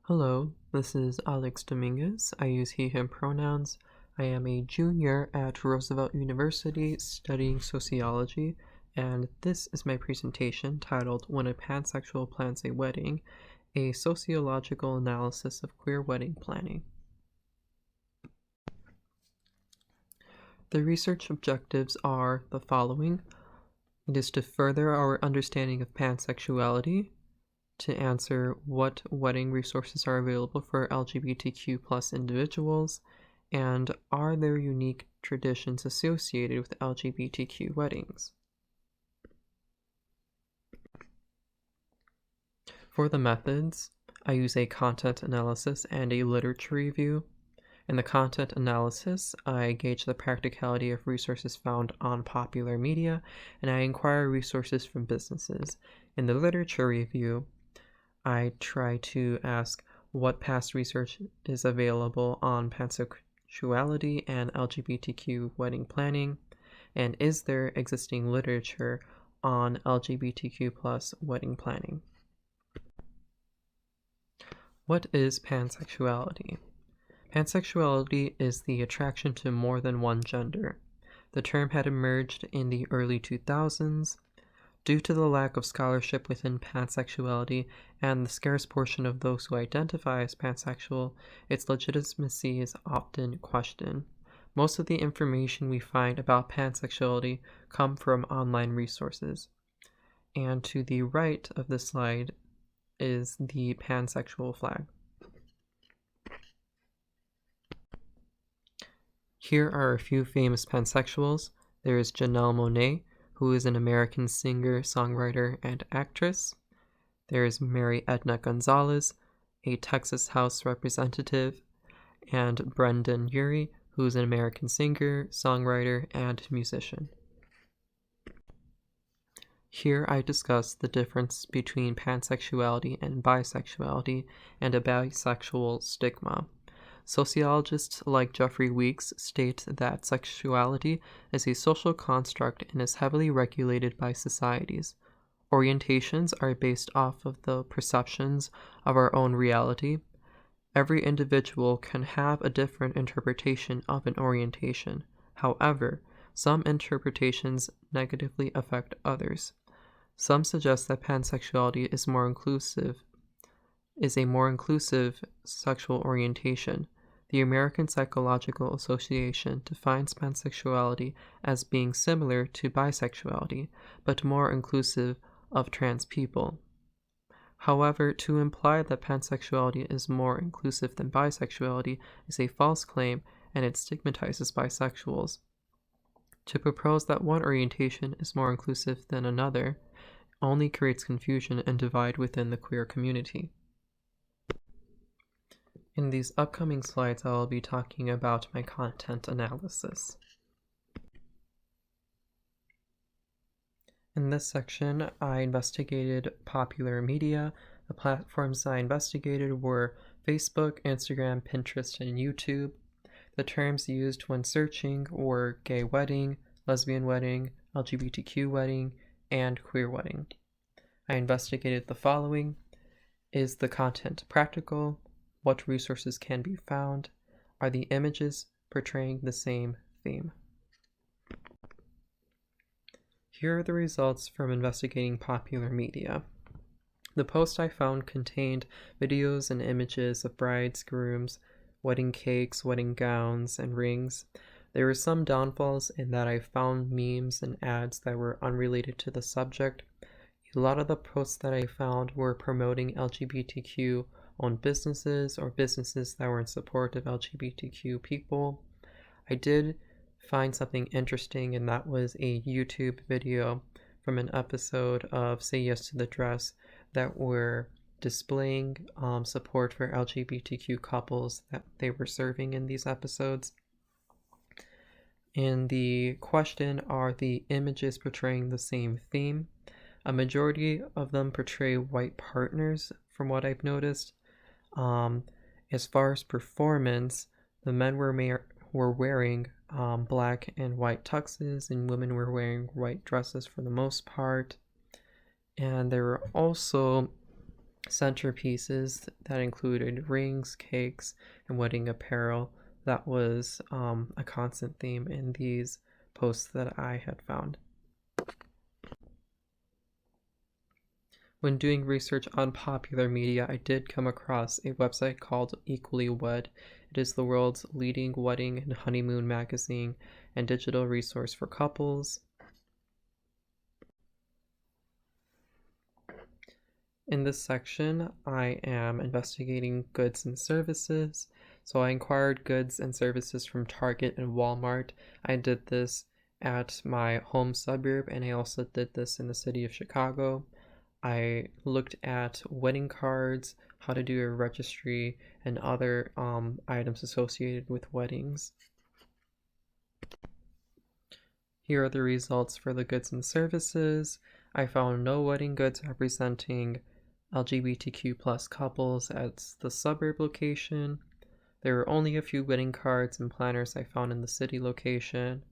Hello, this is Alex Dominguez. I use he, him pronouns. I am a junior at Roosevelt University studying sociology, and this is my presentation titled When a Pansexual Plans a Wedding, a Sociological Analysis of Queer Wedding Planning. The research objectives are the following. It is to further our understanding of pansexuality, to answer what wedding resources are available for LGBTQ plus individuals, and are there unique traditions associated with LGBTQ weddings? For the methods, I use a content analysis and a literature review. In the content analysis, I gauge the practicality of resources found on popular media, and I inquire resources from businesses. In the literature review, I try to ask what past research is available on pansexuality and LGBTQ wedding planning, and is there existing literature on LGBTQ plus wedding planning. What is pansexuality? Pansexuality is the attraction to more than one gender. The term had emerged in the early 2000s. Due to the lack of scholarship within pansexuality and the scarce portion of those who identify as pansexual, its legitimacy is often questioned. Most of the information we find about pansexuality come from online resources. And to the right of the slide is the pansexual flag. Here are a few famous pansexuals. There is Janelle Monáe, who is an American singer, songwriter, and actress. There is Mary Edna Gonzalez, a Texas House representative, and Brendan Urie, who is an American singer, songwriter, and musician. Here I discuss the difference between pansexuality and bisexuality and a bisexual stigma. Sociologists like Jeffrey Weeks state that sexuality is a social construct and is heavily regulated by societies. Orientations are based off of the perceptions of our own reality. Every individual can have a different interpretation of an orientation. However, some interpretations negatively affect others. Some suggest that pansexuality is a more inclusive sexual orientation. The American Psychological Association defines pansexuality as being similar to bisexuality, but more inclusive of trans people. However, to imply that pansexuality is more inclusive than bisexuality is a false claim, and it stigmatizes bisexuals. To propose that one orientation is more inclusive than another only creates confusion and divide within the queer community. In these upcoming slides, I will be talking about my content analysis. In this section, I investigated popular media. The platforms I investigated were Facebook, Instagram, Pinterest, and YouTube. The terms used when searching were gay wedding, lesbian wedding, LGBTQ wedding, and queer wedding. I investigated the following. Is the content practical? What resources can be found? Are the images portraying the same theme? Here are the results from investigating popular media. The post I found contained videos and images of brides, grooms, wedding cakes, wedding gowns, and rings. There were some downfalls in that I found memes and ads that were unrelated to the subject. A lot of the posts that I found were promoting LGBTQ-owned businesses or businesses that were in support of LGBTQ people. I did find something interesting, and that was a YouTube video from an episode of Say Yes to the Dress that were displaying support for LGBTQ couples that they were serving in these episodes. In the question, are the images portraying the same theme? A majority of them portray white partners, from what I've noticed. As far as performance, the men were wearing black and white tuxes, and women were wearing white dresses for the most part. And there were also centerpieces that included rings, cakes, and wedding apparel. That was a constant theme in these posts that I had found. When doing research on popular media, I did come across a website called Equally Wed. It is the world's leading wedding and honeymoon magazine and digital resource for couples. In this section, I am investigating goods and services. So I inquired goods and services from Target and Walmart. I did this at my home suburb, and I also did this in the city of Chicago. I looked at wedding cards, how to do a registry, and other items associated with weddings. Here are the results for the goods and services. I found no wedding goods representing LGBTQ plus couples at the suburb location. There were only a few wedding cards and planners I found in the city location.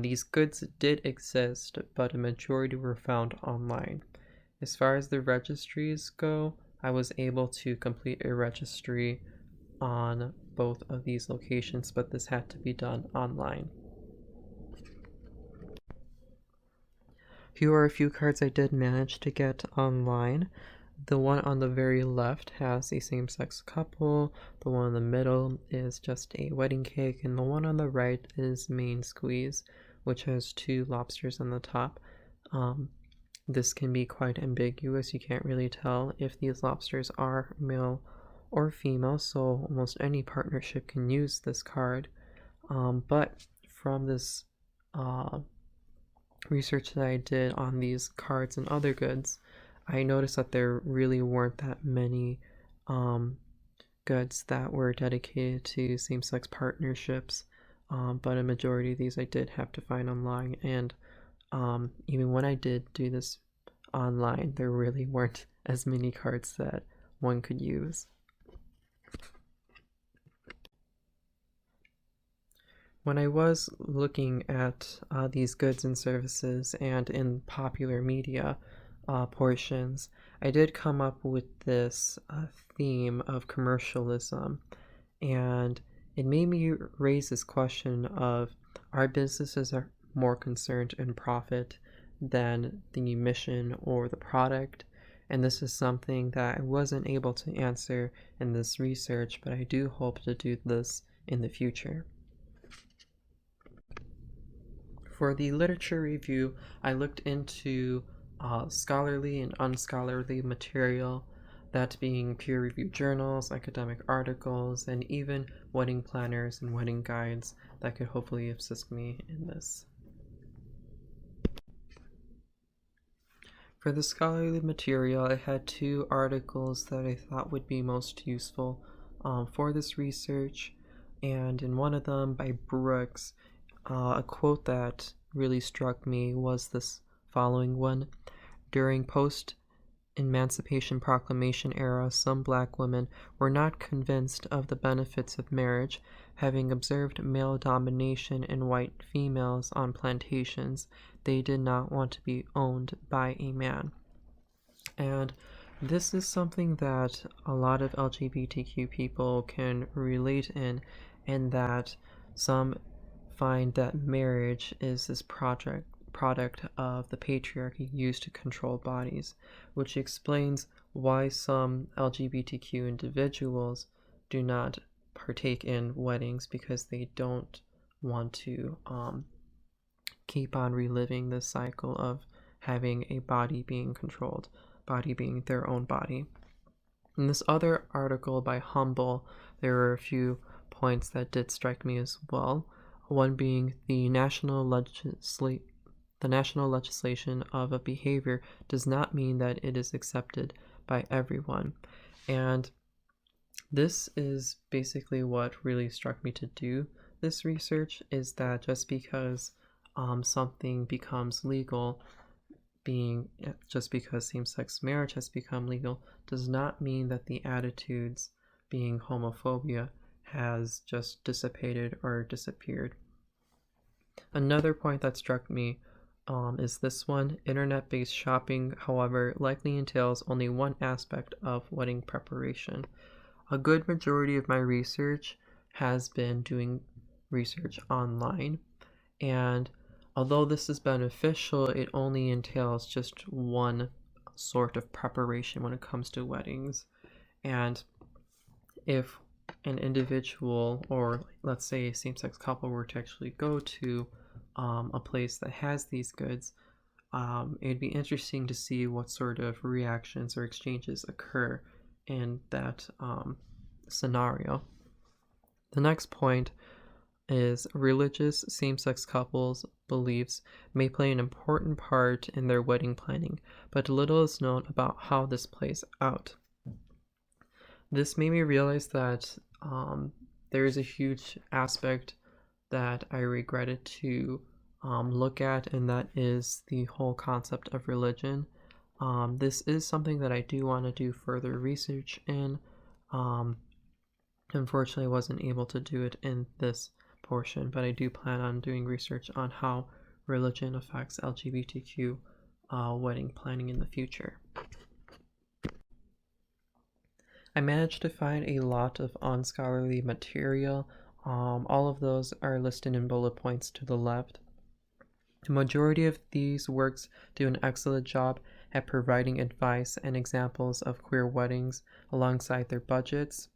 These goods did exist, but a majority were found online. As far as the registries go, I was able to complete a registry on both of these locations, but this had to be done online. Here are a few cards I did manage to get online. The one on the very left has a same-sex couple, the one in the middle is just a wedding cake, and the one on the right is main squeeze, which has 2 lobsters on the top. This can be quite ambiguous. You can't really tell if these lobsters are male or female, so almost any partnership can use this card. But from this research that I did on these cards and other goods, I noticed that there really weren't that many goods that were dedicated to same-sex partnerships, but a majority of these I did have to find online, and even when I did do this online, there really weren't as many cards that one could use. When I was looking at these goods and services and in popular media portions, I did come up with this theme of commercialism, and it made me raise this question of, are businesses are more concerned in profit than the mission or the product? And this is something that I wasn't able to answer in this research, but I do hope to do this in the future. For the literature review, I looked into scholarly and unscholarly material, that being peer-reviewed journals, academic articles, and even wedding planners and wedding guides that could hopefully assist me in this. For the scholarly material, I had 2 articles that I thought would be most useful for this research, and in one of them by Brooks, a quote that really struck me was this following one. During post-Emancipation Proclamation era, some black women were not convinced of the benefits of marriage, having observed male domination in white females on plantations. They did not want to be owned by a man. And this is something that a lot of LGBTQ people can relate in that some find that marriage is this product of the patriarchy used to control bodies, which explains why some LGBTQ individuals do not partake in weddings, because they don't want to keep on reliving this cycle of having a body being controlled, body being their own body. In this other article by Humble, there were a few points that did strike me as well. One being the national legislation of a behavior does not mean that it is accepted by everyone. And this is basically what really struck me to do this research, is that just because something becomes legal, just because same-sex marriage has become legal, does not mean that the attitudes, being homophobia, has just dissipated or disappeared. Another point that struck me is this one. Internet-based shopping, however, likely entails only one aspect of wedding preparation. A good majority of my research has been doing research online, and although this is beneficial, it only entails just one sort of preparation when it comes to weddings. And if an individual, or let's say a same-sex couple, were to actually go to a place that has these goods, it'd be interesting to see what sort of reactions or exchanges occur in that scenario. The next point is religious same-sex couples' beliefs may play an important part in their wedding planning, but little is known about how this plays out. This made me realize that there is a huge aspect that I regretted to look at, and that is the whole concept of religion. This is something that I do want to do further research in. Unfortunately, I wasn't able to do it in this portion, but I do plan on doing research on how religion affects LGBTQ wedding planning in the future. I managed to find a lot of unscholarly material. All of those are listed in bullet points to the left. The majority of these works do an excellent job at providing advice and examples of queer weddings alongside their budgets.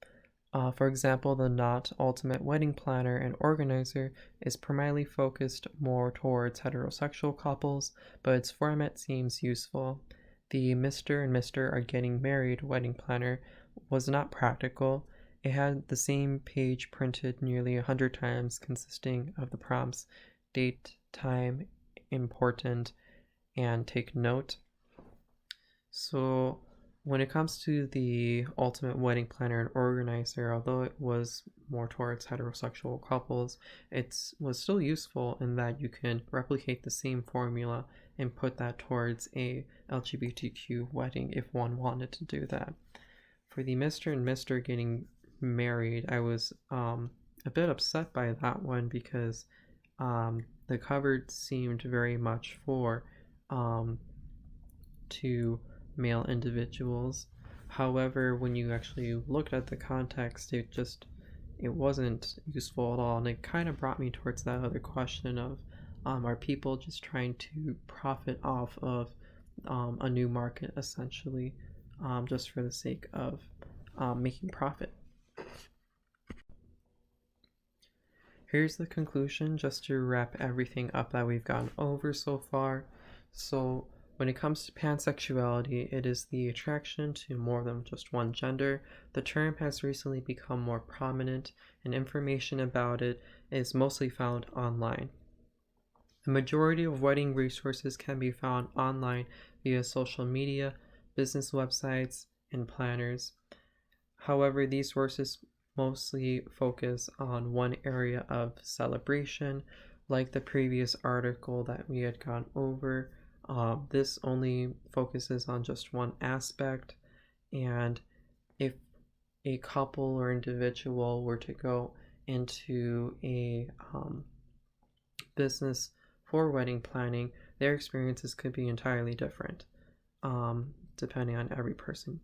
For example, the Knot Ultimate Wedding Planner and Organizer is primarily focused more towards heterosexual couples, but its format seems useful. The Mr. and Mr. Are Getting Married Wedding Planner was not practical. It had the same page printed nearly 100 times, consisting of the prompts date, time, important, and take note. So when it comes to the Ultimate Wedding Planner and Organizer, although it was more towards heterosexual couples, it was still useful in that you can replicate the same formula and put that towards a LGBTQ wedding if one wanted to do that. For the Mr. and Mr. Getting Married, I was a bit upset by that one because the cover seemed very much for two male individuals. However, when you actually looked at the context, it wasn't useful at all, and it kind of brought me towards that other question of are people just trying to profit off of a new market, essentially, just for the sake of making profit. Here's the conclusion, just to wrap everything up that we've gone over so far. So when it comes to pansexuality, it is the attraction to more than just one gender. The term has recently become more prominent, and information about it is mostly found online. The majority of wedding resources can be found online via social media, business websites, and planners. However, these sources mostly focus on one area of celebration, like the previous article that we had gone over. This only focuses on just one aspect, and if a couple or individual were to go into a business for wedding planning, their experiences could be entirely different, depending on every person.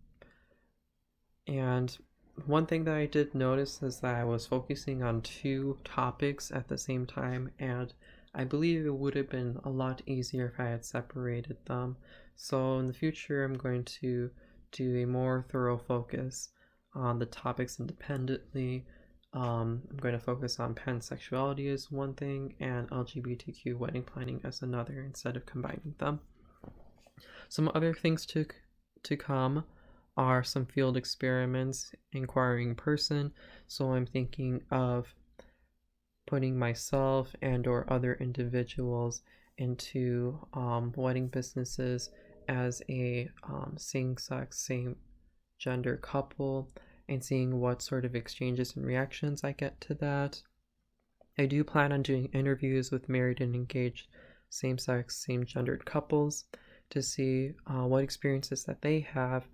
And one thing that I did notice is that I was focusing on two topics at the same time, and I believe it would have been a lot easier if I had separated them. So in the future, I'm going to do a more thorough focus on the topics independently. I'm going to focus on pansexuality as one thing and LGBTQ wedding planning as another, instead of combining them. Some other things to come are some field experiments, inquiring person. So I'm thinking of putting myself and or other individuals into wedding businesses as a same-sex, same-gender couple, and seeing what sort of exchanges and reactions I get to that. I do plan on doing interviews with married and engaged same-sex, same-gendered couples to see what experiences that they have,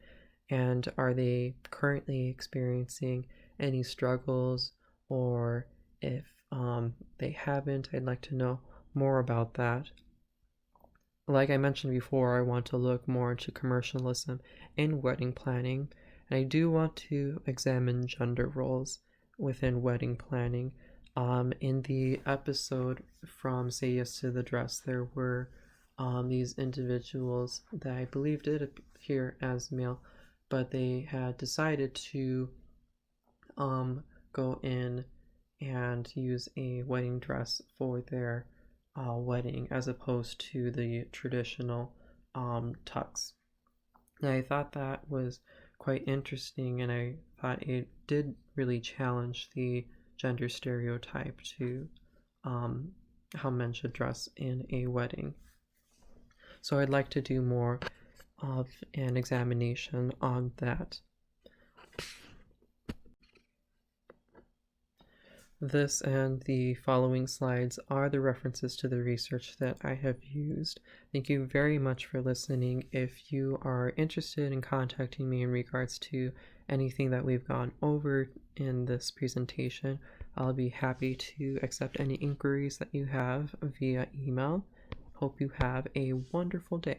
and are they currently experiencing any struggles, or if they haven't, I'd like to know more about that. like I mentioned before, I want to look more into commercialism in wedding planning, and I do want to examine gender roles within wedding planning. In the episode from Say Yes to the Dress, there were these individuals that I believe did appear as male, but they had decided to go in and use a wedding dress for their wedding as opposed to the traditional tux. And I thought that was quite interesting, and I thought it did really challenge the gender stereotype to how men should dress in a wedding. So I'd like to do more of an examination on that. This and the following slides are the references to the research that I have used. Thank you very much for listening. If you are interested in contacting me in regards to anything that we've gone over in this presentation, I'll be happy to accept any inquiries that you have via email. Hope you have a wonderful day.